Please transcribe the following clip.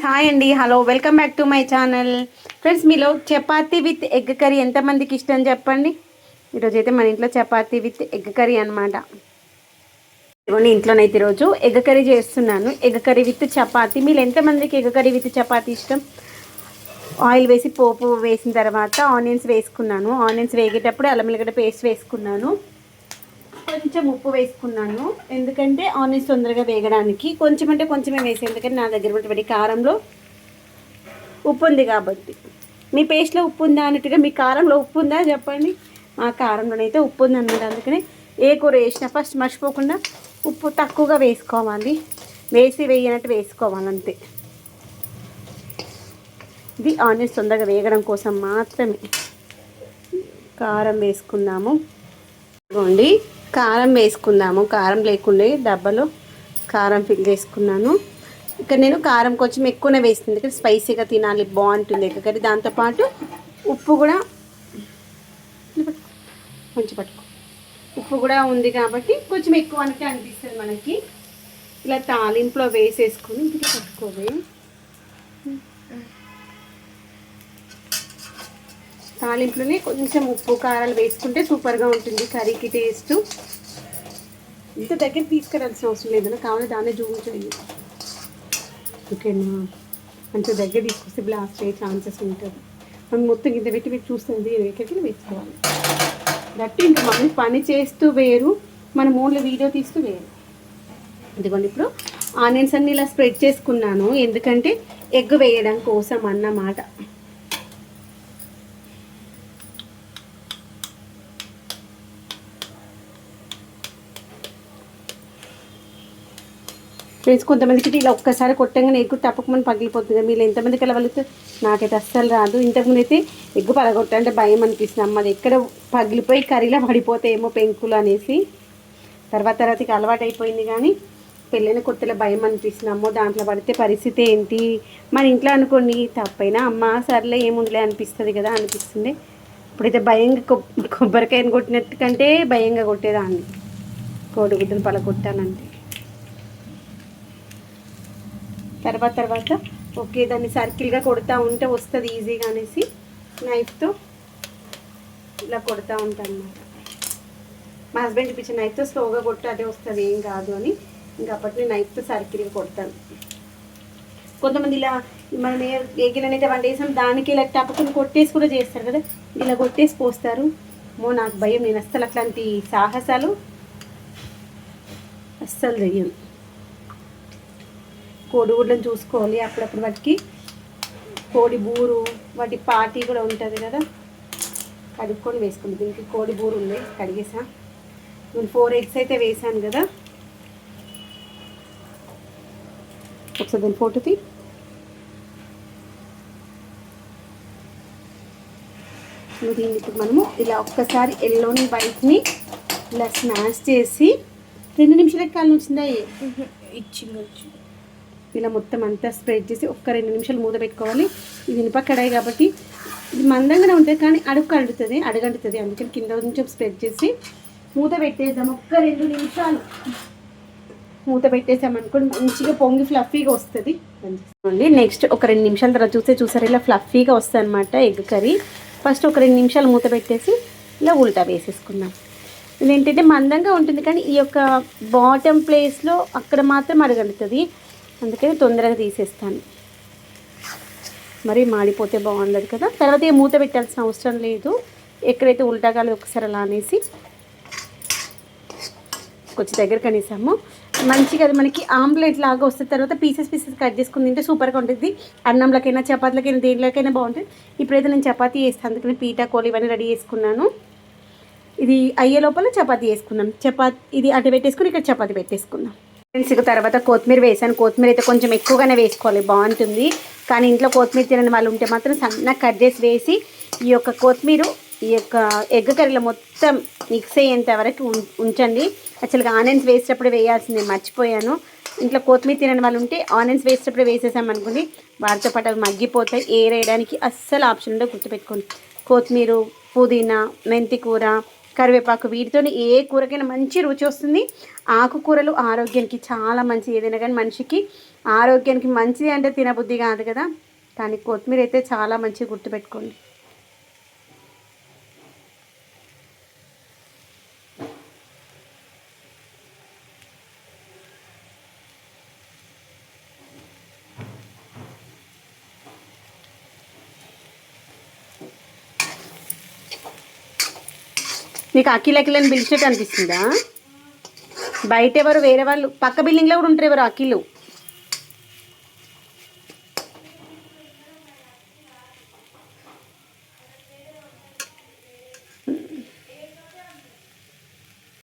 Hi అండి, hello, welcome back to my channel. Friends, మీలో chapati with egg curry ఎంతమందికి ఇష్టం చెప్పండి. ఈరోజు అయితే మన ఇంట్లో చపాతీ విత్ ఎగ్ కర్రీ అనమాట. ఇదిగోండి, ఇంట్లోనైతే ఈరోజు ఎగ్ కర్రీ చేస్తున్నాను. Egg curry with chapati. మీరు ఎంతమందికి ఎగ్ కర్రీ విత్ చపాతీ ఇష్టం? ఆయిల్ వేసి పోపు వేసిన తర్వాత ఆనియన్స్ వేసుకున్నాను. ఆనియన్స్ వేగేటప్పుడు అల్లం వెల్లిగడ్డ పేస్ట్ వేసుకున్నాను. కొంచెం ఉప్పు వేసుకున్నాను, ఎందుకంటే ఆనియన్స్ తొందరగా వేగడానికి. కొంచెం అంటే కొంచెమే వేసి, ఎందుకంటే నా దగ్గర ఉన్నటువంటి కారంలో ఉప్పు ఉంది కాబట్టి. మీ పేస్ట్లో ఉప్పు ఉందా అన్నట్టుగా మీ కారంలో ఉప్పు ఉందా చెప్పండి. మా కారంలోనైతే ఉప్పు ఉంది అన్నమాట. అందుకని ఏ కూర వేసినా ఫస్ట్ మర్చిపోకుండా ఉప్పు తక్కువగా వేసుకోవాలి, వేయనట్టు వేసుకోవాలి అంతే. ఇది ఆనియన్స్ తొందరగా వేగడం కోసం మాత్రమే. కారం వేసుకుందాము. ఇదిగోండి, కారం వేసుకుందాము. కారం లేకుండా డబ్బాలో కారం ఫిల్ చేసుకున్నాను. ఇక్కడ నేను కారం కొంచెం ఎక్కువనే వేస్తుంది, ఎందుకంటే స్పైసీగా తినాలి, బాగుంటుంది కానీ. దాంతోపాటు ఉప్పు కూడా కొంచెం పట్టుకో, ఉప్పు కూడా ఉంది కాబట్టి కొంచెం ఎక్కువ అంటే అనిపిస్తుంది మనకి. ఇలా తాలింపులో వేసేసుకొని ఇంటికి పట్టుకోవే. తాలింపులోనే కొంచెం ఉప్పు కారాలు వేసుకుంటే సూపర్గా ఉంటుంది కర్రీకి టేస్ట్. ఇంత దగ్గర తీసుకురాల్సిన అవసరం లేదు, కావాలి దాన్ని జూమ్ చేయండి. ఓకేనా? అంత దగ్గర తీసుకొస్తే బ్లాస్ట్ అయ్యే ఛాన్సెస్ ఉంటుంది. మనం మొత్తం ఇంత పెట్టి చూస్తుంది ఎక్కడికి వేసుకోవాలి. గట్టి ఇంకా మమ్మీ పని చేస్తూ వేరు, మనం ఓన్లీ వీడియో తీస్తూ వేరు. ఇదిగోండి, ఇప్పుడు ఆనియన్స్ అన్ని ఇలా స్ప్రెడ్ చేసుకున్నాను, ఎందుకంటే ఎగ్ వేయడం కోసం అన్నమాట. ఫ్రెండ్స్, కొంతమందికి ఇలా ఒక్కసారి కొట్టంగానే ఎగ్గు తప్పకుండా పగిలిపోతుంది. మీరు ఎంతమందికి అలా వెళితే నాకైతే అస్సలు రాదు. ఇంతకుముందు అయితే ఎగ్గు పగలగొట్టంటే భయం అనిపిస్తుంది. అమ్మది ఎక్కడ పగిలిపోయి కర్రీలో పడిపోతే ఏమో పెంకులు అనేసి. తర్వాత ఇక అలవాటు అయిపోయింది, కానీ పెళ్ళైన కొత్తలో భయం అనిపిస్తుంది. అమ్మో దాంట్లో పడితే పరిస్థితి ఏంటి. మన ఇంట్లో అనుకోండి తప్పైనా అమ్మ సర్లే ఏముందిలే అనిపిస్తుంది కదా, అనిపిస్తుంది. ఇప్పుడైతే భయంగా కొబ్బరికాయను కొట్టినట్టు కంటే భయంగా కొట్టేదాన్ని, కోడిగుడ్డను పగలగొట్టానంటే. తర్వాత ఓకే, దాన్ని సర్కిల్గా కొడుతూ ఉంటే వస్తుంది ఈజీగా అనేసి నైఫ్తో ఇలా కొడుతూ ఉంటాను అన్నమాట. మా హస్బెండ్ చూపించిన నైఫ్తో స్లోగా కొట్టి అదే వస్తుంది, ఏం కాదు అని. ఇంకా అప్పటి నేను నైఫ్తో సర్కిల్గా కొడతాను. కొంతమంది ఇలా మనం ఏగిలనైతే వండేసాం దానికి ఇలా టపకుని కొట్టేసి కూడా చేస్తారు కదా, ఇలా కొట్టేసి పోస్తారు. నాకు భయం, నేను అస్సలు అట్లాంటి సాహసాలు అస్సలు చెయ్యను. కోడిగుడ్లను చూసుకోవాలి అప్పుడప్పుడు, వాటికి కోడి బూరు వాటి పాటి కూడా ఉంటుంది కదా, కడుక్కొని వేసుకుంది. దీనికి కోడి బూరు ఉంది, కడిగేసా. నేను 4 eggs అయితే వేసాను కదా. ఒకసారి దాని ఫోటో తీ. దీన్ని ఇప్పుడు మనము ఇలా ఒక్కసారి ఎల్లోని వైట్ని ఇలా స్మాష్ చేసి 2 నిమిషాలకి కాలం వచ్చిందా ఇచ్చిండొచ్చు. ఇలా మొత్తం అంతా స్ప్రెడ్ చేసి ఒక్క 2 నిమిషాలు మూత పెట్టుకోవాలి. ఇది ఇనుప కడాయి కాబట్టి ఇది మందంగానే ఉంటుంది, కానీ అడుగంటుతుంది. అందుకని కింద కొంచెం స్ప్రెడ్ చేసి మూత పెట్టేద్దాం. ఒక్క 2 నిమిషాలు మూత పెట్టేసామనుకోండి, మంచిగా పొంగి ఫ్లఫీగా వస్తుంది. నెక్స్ట్ ఒక 2 నిమిషాల తర్వాత చూసారు ఇలా ఫ్లఫీగా వస్తుంది అనమాట ఎగ్ కర్రీ. ఫస్ట్ ఒక 2 నిమిషాలు మూత పెట్టేసి ఇలా ఉల్టా వేసేసుకుందాం. ఇదేంటంటే మందంగా ఉంటుంది, కానీ ఈ యొక్క బాటమ్ ప్లేస్లో అక్కడ మాత్రం అడుగంటుతుంది. అందుకని తొందరగా తీసేస్తాను, మరి మాడిపోతే బాగుండదు కదా. తర్వాత మూత పెట్టాల్సిన అవసరం లేదు. ఎక్కడైతే ఉల్టాగాలి ఒకసారి అలా అనేసి కొంచెం దగ్గర కనీసాము మంచిగా అది మనకి ఆమ్లెట్ లాగా వస్తుంది. తర్వాత పీసెస్ కట్ చేసుకుని తింటే సూపర్గా ఉంటుంది. అన్నంలకైనా చపాతీలకైనా దేనిలోకైనా బాగుంటుంది. ఇప్పుడైతే నేను చపాతీ చేస్తాను, అందుకని పీటా కోలు ఇవన్నీ రెడీ చేసుకున్నాను. ఇది అయ్యే లోపల చపాతీ వేసుకున్నాం. ఇది అటు పెట్టేసుకుని ఇక్కడ చపాతీ పెట్టేసుకున్నాం. ఫ్రెండ్స్, తర్వాత కొత్తిమీర వేసాను. కొత్తిమీర అయితే కొంచెం ఎక్కువగానే వేసుకోవాలి, బాగుంటుంది. కానీ ఇంట్లో కొత్తిమీర తినని వాళ్ళు ఉంటే మాత్రం సన్నగా కట్ చేసి వేసి ఈ యొక్క కొత్తిమీర ఈ యొక్క ఎగ్ కర్రీలో మొత్తం మిక్స్ అయ్యేంత వరకు ఉంచండి. యాక్చువల్గా ఆనియన్స్ వేసేటప్పుడు వేయాల్సింది మర్చిపోయాను. ఇంట్లో కొత్తిమీర తినని వాళ్ళు ఉంటే ఆనియన్స్ వేసేటప్పుడు వేసేసామనుకోండి, వాటితో పాటు అవి మగ్గిపోతాయి. ఏరేయడానికి అస్సలు ఆప్షన్ ఉండో గుర్తుపెట్టుకోండి. కొత్తిమీర, పుదీనా, మెంతి కూర, కరివేపాకు, వీటితోని ఏ కూరకైనా మంచి రుచి వస్తుంది. ఆకుకూరలు ఆరోగ్యానికి చాలా మంచి, ఏదైనా కానీ మనిషికి ఆరోగ్యానికి మంచిది అంటే తినబుద్ధి కాదు కదా, కానీ కొత్తిమీర అయితే చాలా మంచిగా గుర్తుపెట్టుకోండి. నీకు అఖిల్ అఖిలని పిలిచినట్టు అనిపిస్తుందా? బయట ఎవరు వేరే వాళ్ళు పక్క బిల్డింగ్లో కూడా ఉంటారు, ఎవరు అఖిలు.